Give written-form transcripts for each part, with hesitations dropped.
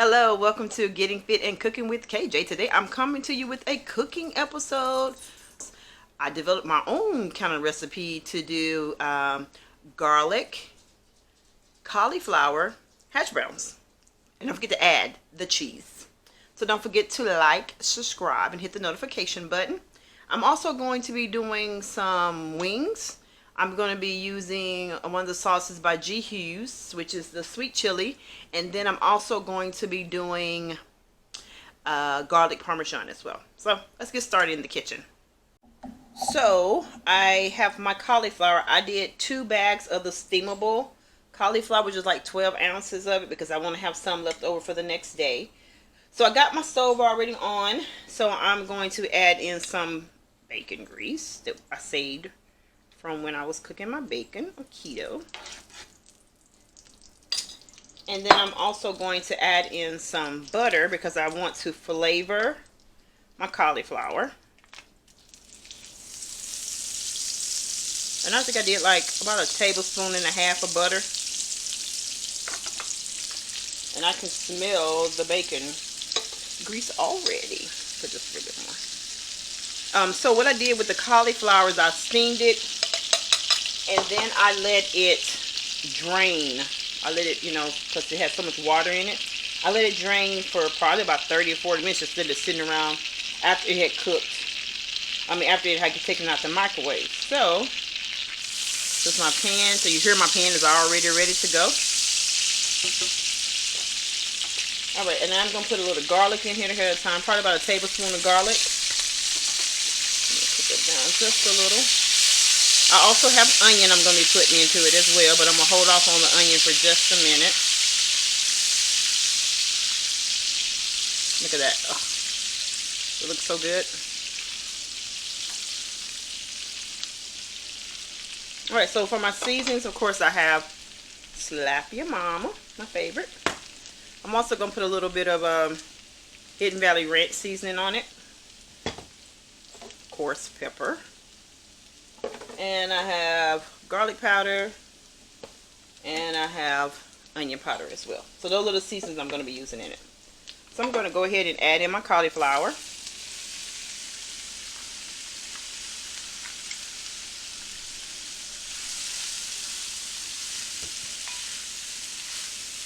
Hello, welcome to Getting Fit and Cooking with KJ. Today I'm coming to you with a cooking episode. I developed my own kind of recipe to do garlic, cauliflower, hash browns. And don't forget to add the cheese. So don't forget to like, subscribe, and hit the notification button. I'm also going to be doing some wings. I'm going to be using one of the sauces by G Hughes, which is the sweet chili. And then I'm also going to be doing garlic Parmesan as well. So let's get started in the kitchen. So I have my cauliflower. I did 2 bags of the steamable cauliflower, which is like 12 ounces of it because I want to have some left over for the next day. So I got my stove already on. So I'm going to add in some bacon grease that I saved from when I was cooking my bacon or keto. And then I'm also going to add in some butter because I want to flavor my cauliflower. And I think I did like about 1.5 tablespoons of butter. And I can smell the bacon grease already. Put just a little bit more. So what I did with the cauliflower is I steamed it. And then I let it drain. I let it, because it has so much water in it. I let it drain for probably about 30 or 40 minutes. Just let it sitting around after it had cooked. After it had taken out the microwave. So, this is my pan. So you hear my pan is already ready to go. Alright, and then I'm going to put a little garlic in here ahead of time. Probably about 1 tablespoon of garlic. Let me put that down just a little. I also have onion I'm going to be putting into it as well, but I'm going to hold off on the onion for just a minute. Look at that. Oh, it looks so good. Alright, so for my seasonings, of course, I have Slap Your Mama, my favorite. I'm also going to put a little bit of Hidden Valley Ranch seasoning on it. Coarse pepper. And I have garlic powder, and I have onion powder as well. So those are the seasonings I'm going to be using in it. So I'm going to go ahead and add in my cauliflower.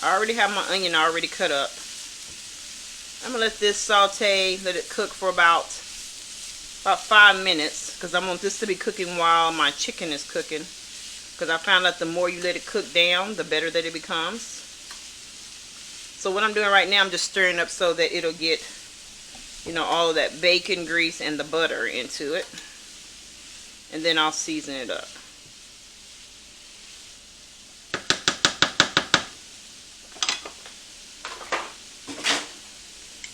I already have my onion already cut up. I'm going to let this saute, let it cook for about 5 minutes, because I want this to be cooking while my chicken is cooking, because I found out the more you let it cook down, the better that it becomes. So what I'm doing right now, I'm just stirring up so that it'll get, all of that bacon grease and the butter into it, and then I'll season it up.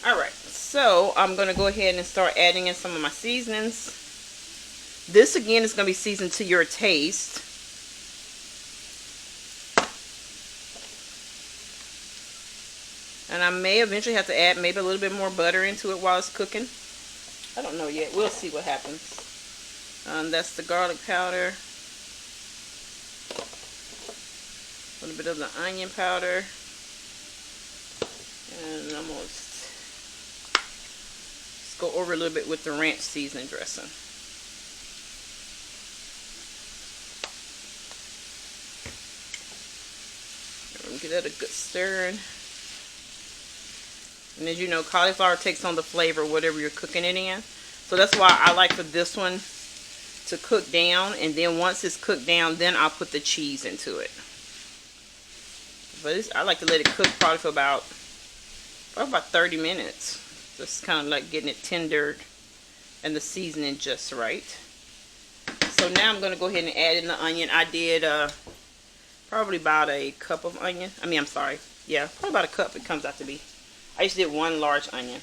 Alright, so I'm going to go ahead and start adding in some of my seasonings. This again is going to be seasoned to your taste. And I may eventually have to add maybe a little bit more butter into it while it's cooking. I don't know yet. We'll see what happens. That's the garlic powder. A little bit of the onion powder. And almost go over a little bit with the ranch seasoning dressing. Give that a good stirring. And as you know, cauliflower takes on the flavor whatever you're cooking it in. So that's why I like for this one to cook down, and then once it's cooked down, then I'll put the cheese into it. But I like to let it cook probably for about 30 minutes. Just kind of like getting it tendered and the seasoning just right. So now I'm going to go ahead and add in the onion. I did probably about a cup of onion. Yeah, probably about a cup it comes out to be. I just did 1 large onion.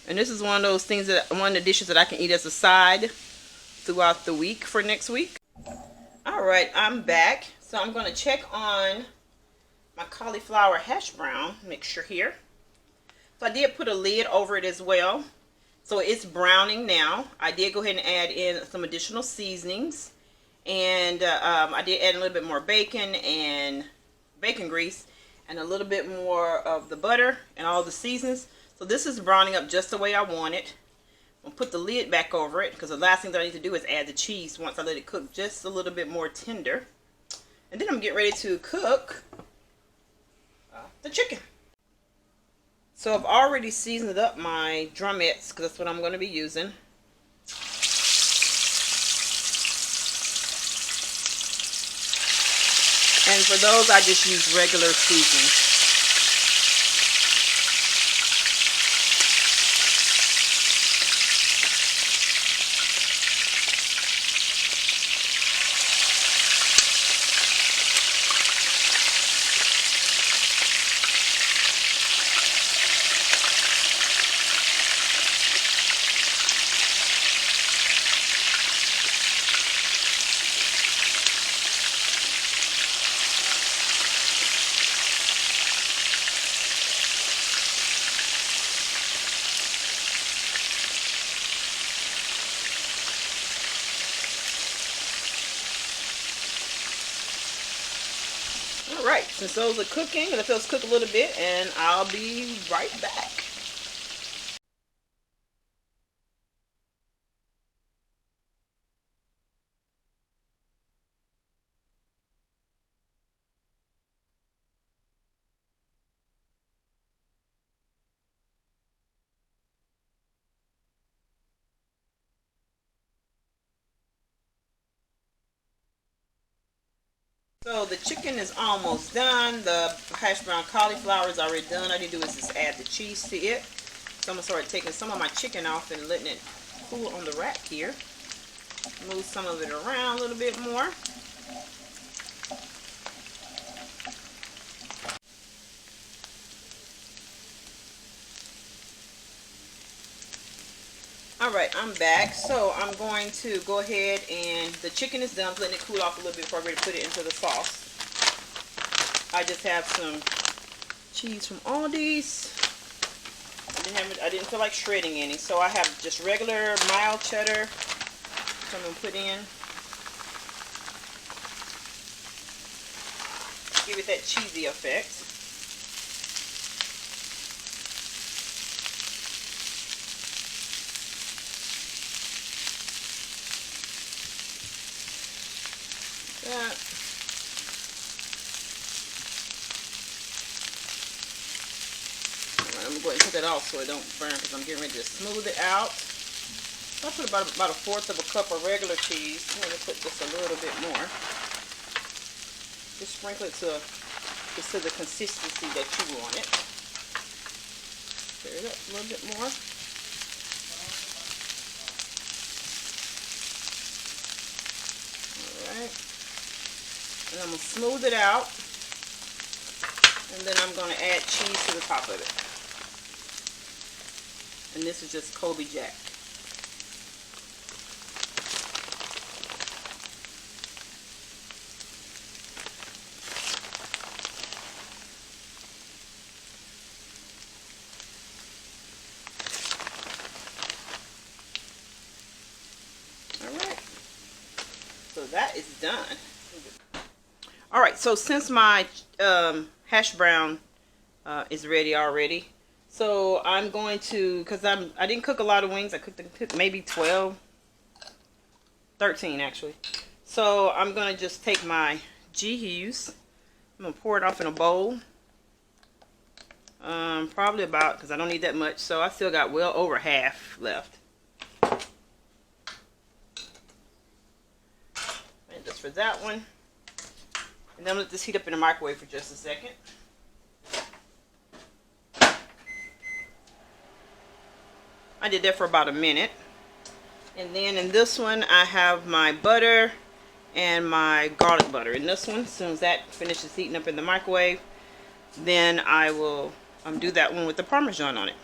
And this is one of those things one of the dishes that I can eat as a side throughout the week for next week. Alright, I'm back. So I'm going to check on my cauliflower hash brown mixture here. So I did put a lid over it as well. So it's browning now. I did go ahead and add in some additional seasonings. And I did add a little bit more bacon and bacon grease and a little bit more of the butter and all the seasonings. So this is browning up just the way I want it. I'll put the lid back over it because the last thing that I need to do is add the cheese once I let it cook just a little bit more tender. And then I'm getting ready to cook the chicken. So I've already seasoned up my drumettes because that's what I'm going to be using. And for those, I just use regular seasoning. Alright, since those are cooking, let those cook a little bit and I'll be right back. So the chicken is almost done. The hash brown cauliflower is already done. All I need to do is just add the cheese to it. So I'm going to start taking some of my chicken off and letting it cool on the rack here. Move some of it around a little bit more. Alright, I'm back. So I'm going to go ahead and the chicken is done. I'm letting it cool off a little bit before I'm ready to put it into the sauce. I just have some cheese from Aldi's. I didn't feel like shredding any, so I have just regular mild cheddar. So I'm going to put in. Give it that cheesy effect. That. I'm going to put that off so it don't burn because I'm getting ready to smooth it out. I put about a fourth of a cup of regular cheese. I'm going to put just a little bit more. Just sprinkle it to the consistency that you want it. Stir it up a little bit more. Alright. And I'm going to smooth it out. And then I'm going to add cheese to the top of it. And this is just Kobe Jack. Alright. So that is done. Alright, so since my hash brown is ready already, so I'm going to, because I didn't cook a lot of wings. I cooked maybe 12, 13 actually. So I'm going to just take my G Hughes. I'm going to pour it off in a bowl. Probably about, because I don't need that much. So I still got well over half left. And just for that one. And then let this heat up in the microwave for just a second. I did that for about a minute. And then in this one, I have my butter and my garlic butter. In this one, as soon as that finishes heating up in the microwave, then I will do that one with the Parmesan on it.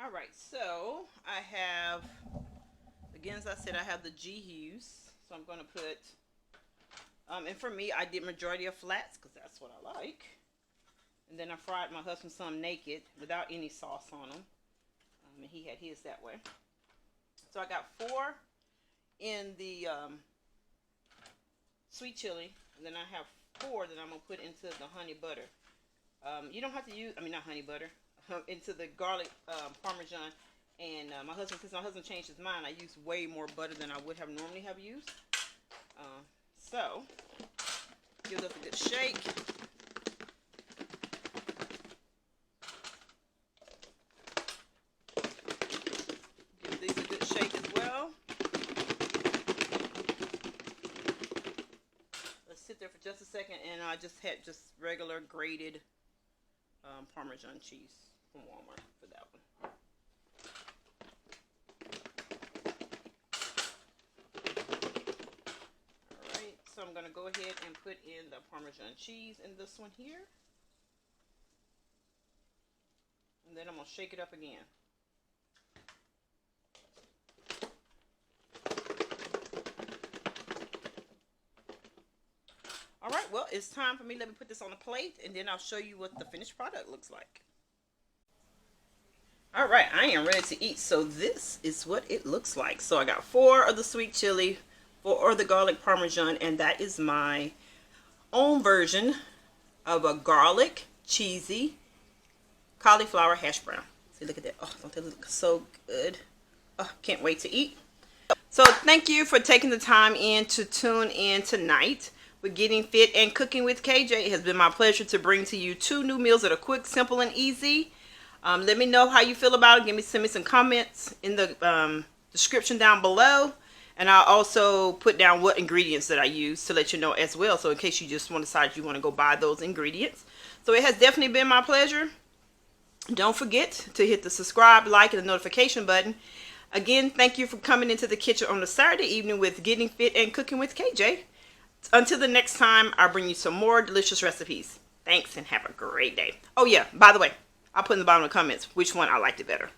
Alright, so I have, again as I said, I have the G Hughes. So I'm going to put, and for me, I did majority of flats because that's what I like. And then I fried my husband some naked without any sauce on them. And he had his that way. So I got 4 in the sweet chili, and then I have 4 that I'm gonna put into the honey butter. You don't have to use, I mean, not honey butter, into the garlic Parmesan. And since my husband changed his mind, I used way more butter than I would have normally have used. So, give us a good shake. Give these a good shake as well. Let's sit there for just a second, and I just had just regular grated Parmesan cheese from Walmart for that one. Alright, so I'm going to go ahead and put in the Parmesan cheese in this one here. And then I'm going to shake it up again. Alright, well, it's time for me. Let me put this on a plate, and then I'll show you what the finished product looks like. Alright, I am ready to eat. So this is what it looks like. So I got 4 of the sweet chili, 4 of the garlic Parmesan, and that is my own version of a garlic, cheesy, cauliflower hash brown. See, look at that. Oh, don't they look so good? Oh, can't wait to eat. So thank you for taking the time in to tune in tonight with Getting Fit and Cooking with KJ. It has been my pleasure to bring to you 2 new meals that are quick, simple, and easy. Let me know how you feel about it. Send me some comments in the description down below. And I'll also put down what ingredients that I use to let you know as well. So in case you just want to decide you want to go buy those ingredients. So it has definitely been my pleasure. Don't forget to hit the subscribe, like, and the notification button. Again, thank you for coming into the kitchen on a Saturday evening with Getting Fit and Cooking with KJ. Until the next time, I'll bring you some more delicious recipes. Thanks and have a great day. Oh yeah, by the way, I'll put in the bottom of the comments which one I liked it better.